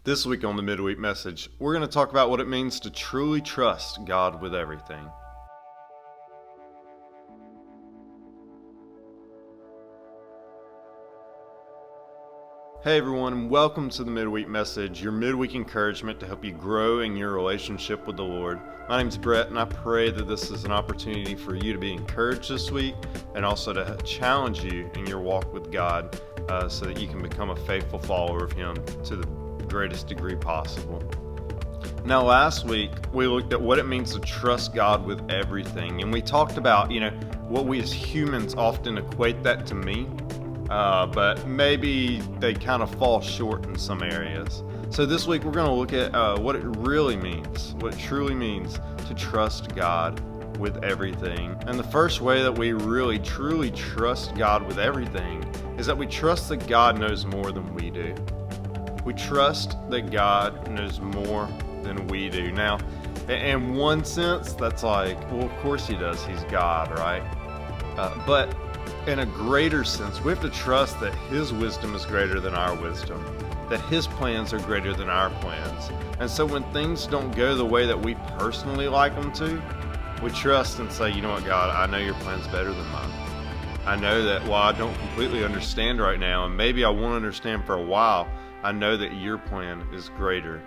This week on the Midweek Message, we're going to talk about what it means to truly trust God with everything. Hey everyone, welcome to the Midweek Message, your midweek encouragement to help you grow in your relationship with the Lord. My name's Brett, and I pray that this is an opportunity for you to be encouraged this week and also to challenge you in your walk with God so that you can become a faithful follower of Him to the greatest degree possible. Now, last week we looked at what it means to trust God with everything, and we talked about, what we as humans often equate that to mean. But maybe they kind of fall short in some areas. So this week we're going to look at what it really means, what it truly means to trust God with everything. And the first way that we really truly trust God with everything is that we trust that God knows more than we do. We trust that God knows more than we do. Now, in one sense, that's like, well, of course He does. He's God, right? But in a greater sense, we have to trust that His wisdom is greater than our wisdom, that His plans are greater than our plans. And so when things don't go the way that we personally like them to, we trust and say, you know what, God, I know your plan's better than mine. I know that while I don't completely understand right now, and maybe I won't understand for a while, I know that your plan is greater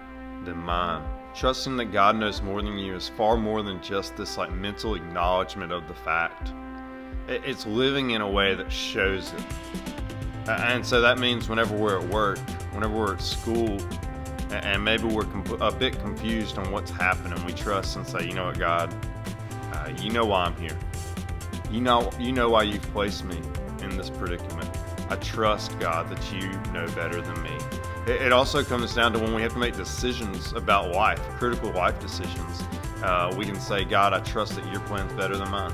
than mine. Trusting that God knows more than you is far more than just this mental acknowledgement of the fact. It's living in a way that shows it. And so that means whenever we're at work, whenever we're at school, and maybe we're a bit confused on what's happening, we trust and say, you know what, God, you know why I'm here. You know why you've placed me in this predicament. I trust, God, that you know better than me. It also comes down to when we have to make decisions about life, critical life decisions. We can say, God, I trust that your plan's better than mine.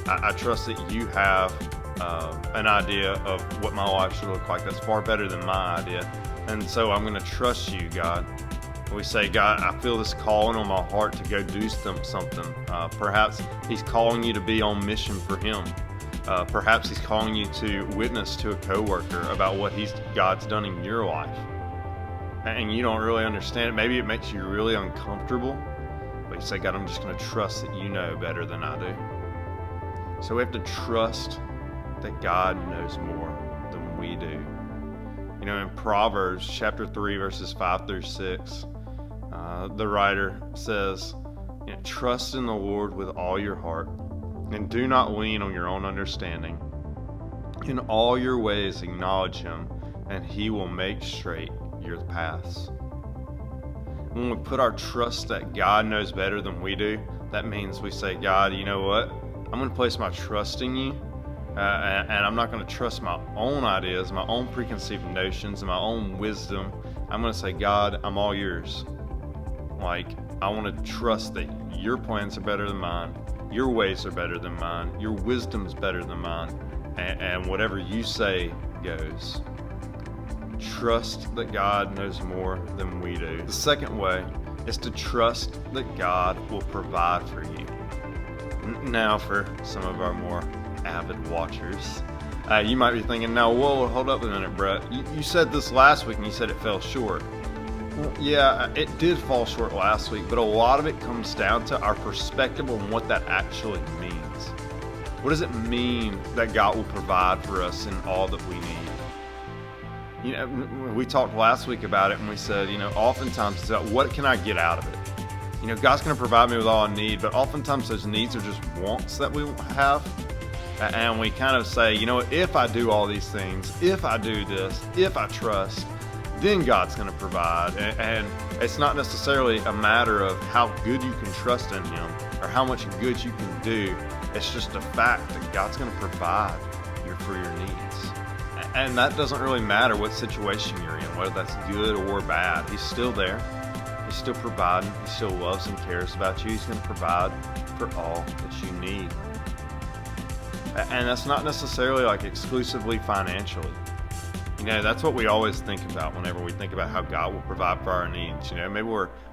I trust that you have an idea of what my life should look like that's far better than my idea. And so I'm going to trust you, God. We say, God, I feel this calling on my heart to go do something. Perhaps He's calling you to be on mission for Him. Perhaps He's calling you to witness to a coworker about what God's done in your life. And you don't really understand it. Maybe it makes you really uncomfortable. But you say, God, I'm just going to trust that you know better than I do. So we have to trust that God knows more than we do. In Proverbs chapter 3, verses 5 through 6, the writer says, trust in the Lord with all your heart, and do not lean on your own understanding. In all your ways acknowledge Him, and He will make straight your paths. When we put our trust that God knows better than we do, that means we say, God, you know what? I'm going to place my trust in you, and I'm not going to trust my own ideas, my own preconceived notions, and my own wisdom. I'm going to say, God, I'm all yours. I want to trust that your plans are better than mine, your ways are better than mine, your wisdom's better than mine, and whatever you say goes. Trust that God knows more than we do. The second way is to trust that God will provide for you. Now, for some of our more avid watchers, you might be thinking, now, whoa, hold up a minute, Brett. You said this last week and you said it fell short. Well, yeah, it did fall short last week, but a lot of it comes down to our perspective on what that actually means. What does it mean that God will provide for us in all that we need? We talked last week about it and we said, oftentimes it's about what can I get out of it? God's going to provide me with all I need, but oftentimes those needs are just wants that we have. And we kind of say, if I do all these things, if I do this, if I trust, then God's going to provide. And it's not necessarily a matter of how good you can trust in Him or how much good you can do. It's just a fact that God's going to provide for your needs. And that doesn't really matter what situation you're in, whether that's good or bad. He's still there. He's still providing. He still loves and cares about you. He's going to provide for all that you need. And that's not necessarily exclusively financially. That's what we always think about whenever we think about how God will provide for our needs. Maybe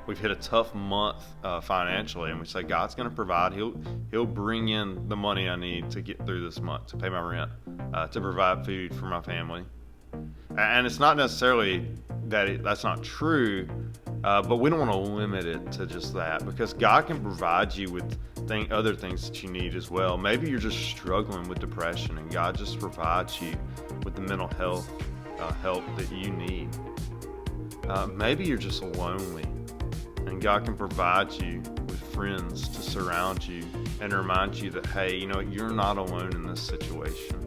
we've hit a tough month financially, and we say God's going to provide. He'll bring in the money I need to get through this month, to pay my rent, to provide food for my family. And it's not necessarily that's not true, but we don't want to limit it to just that, because God can provide you with other things that you need as well. Maybe you're just struggling with depression, and God just provides you with the mental health help that you need. Maybe you're just lonely, and God can provide you with friends to surround you and remind you that, hey, you're not alone in this situation.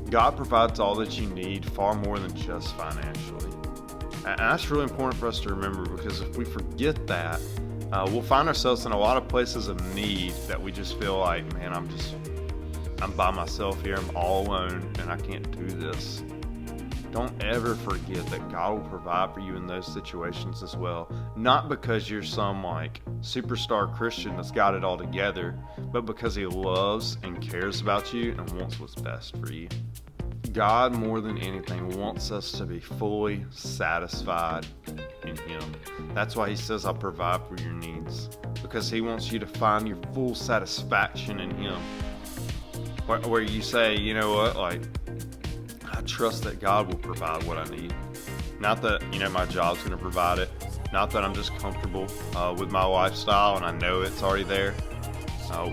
God provides all that you need, far more than just financially. And that's really important for us to remember, because if we forget that, we'll find ourselves in a lot of places of need that we just feel like, man, I'm by myself here, I'm all alone, and I can't do this. Don't ever forget that God will provide for you in those situations as well. Not because you're some superstar Christian that's got it all together, but because He loves and cares about you and wants what's best for you. God, more than anything, wants us to be fully satisfied in Him. That's why He says, I'll provide for your needs, because He wants you to find your full satisfaction in Him. Where you say, you know what, I trust that God will provide what I need. Not that, my job's going to provide it. Not that I'm just comfortable with my lifestyle and I know it's already there.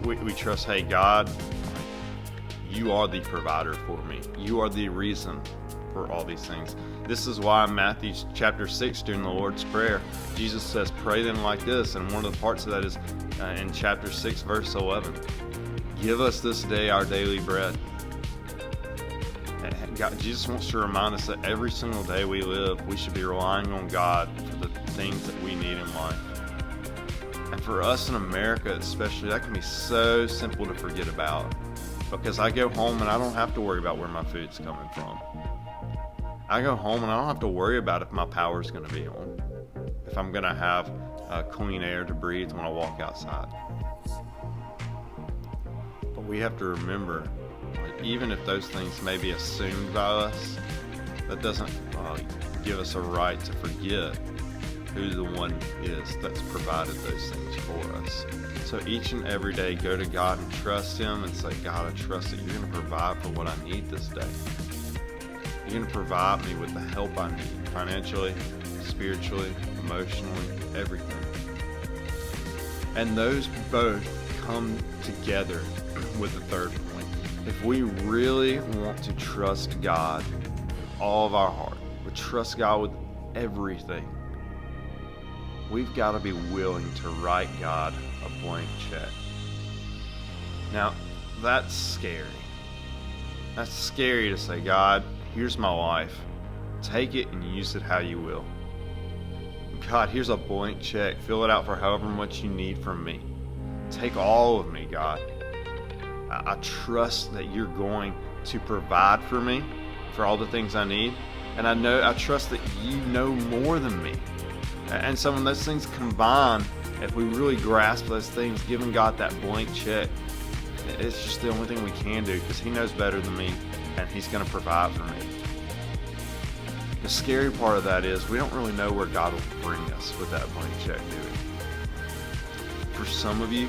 We trust, hey, God, you are the provider for me. You are the reason for all these things. This is why in Matthew chapter 6 during the Lord's Prayer, Jesus says, pray then like this. And one of the parts of that is in chapter 6, verse 11. Give us this day our daily bread. God, Jesus wants to remind us that every single day we live, we should be relying on God for the things that we need in life. And for us in America especially, that can be so simple to forget about, because I go home and I don't have to worry about where my food's coming from. I go home and I don't have to worry about if my power's going to be on, if I'm going to have clean air to breathe when I walk outside. But we have to remember, even if those things may be assumed by us, that doesn't give us a right to forget who the one is that's provided those things for us. So each and every day, go to God and trust Him and say, God, I trust that you're going to provide for what I need this day. You're going to provide me with the help I need, financially, spiritually, emotionally, everything. And those both come together with the third point. If we really want to trust God with all of our heart, we trust God with everything, we've got to be willing to write God a blank check. Now, that's scary. That's scary to say, God, here's my life. Take it and use it how you will. God, here's a blank check. Fill it out for however much you need from me. Take all of me, God. I trust that you're going to provide for me, for all the things I need. And I trust that you know more than me. And so when those things combine, if we really grasp those things, giving God that blank check, it's just the only thing we can do, because He knows better than me, and He's going to provide for me. The scary part of that is we don't really know where God will bring us with that blank check, do we? For some of you,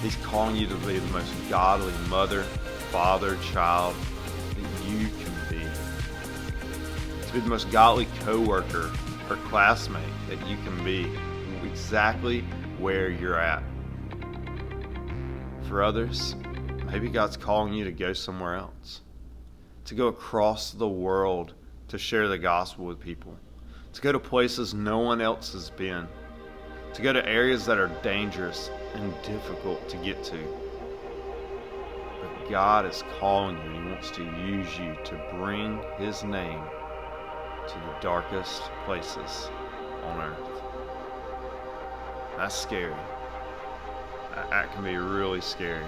He's calling you to be the most godly mother, father, child that you can be. To be the most godly coworker or classmate that you can be, exactly where you're at. For others, maybe God's calling you to go somewhere else, to go across the world to share the gospel with people, to go to places no one else has been, to go to areas that are dangerous and difficult to get to. But God is calling you. He wants to use you to bring His name to the darkest places on earth. That's scary. That can be really scary.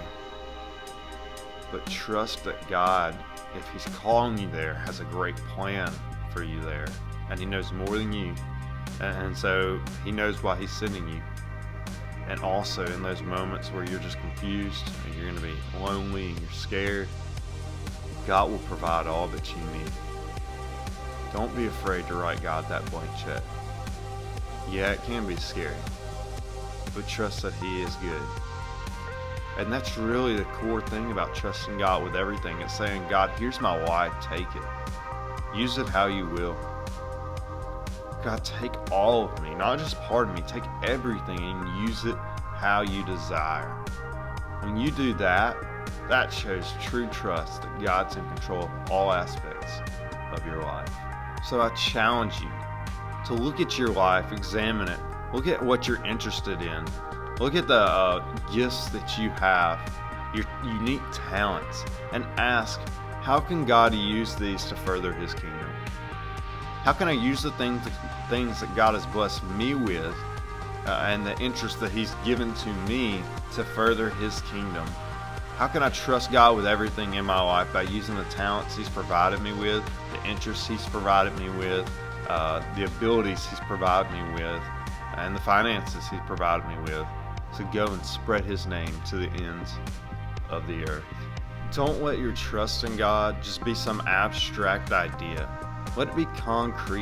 But trust that God, if He's calling you there, has a great plan for you there. And He knows more than you. And so He knows why He's sending you. And also in those moments where you're just confused and you're going to be lonely and you're scared, God will provide all that you need. Don't be afraid to write God that blank check. Yeah, it can be scary, but trust that He is good. And that's really the core thing about trusting God with everything. It's saying, God, here's my life, take it. Use it how you will. God, take all of me, not just part of me, take everything and use it how you desire. When you do that, that shows true trust that God's in control of all aspects of your life. So I challenge you to look at your life, examine it, look at what you're interested in, look at the gifts that you have, your unique talents, and ask, how can God use these to further His kingdom? How can I use the things that God has blessed me with and the interest that He's given to me to further His kingdom? How can I trust God with everything in my life by using the talents He's provided me with, the interests He's provided me with, the abilities He's provided me with, and the finances He's provided me with, to go and spread His name to the ends of the earth? Don't let your trust in God just be some abstract idea. Let it be concrete.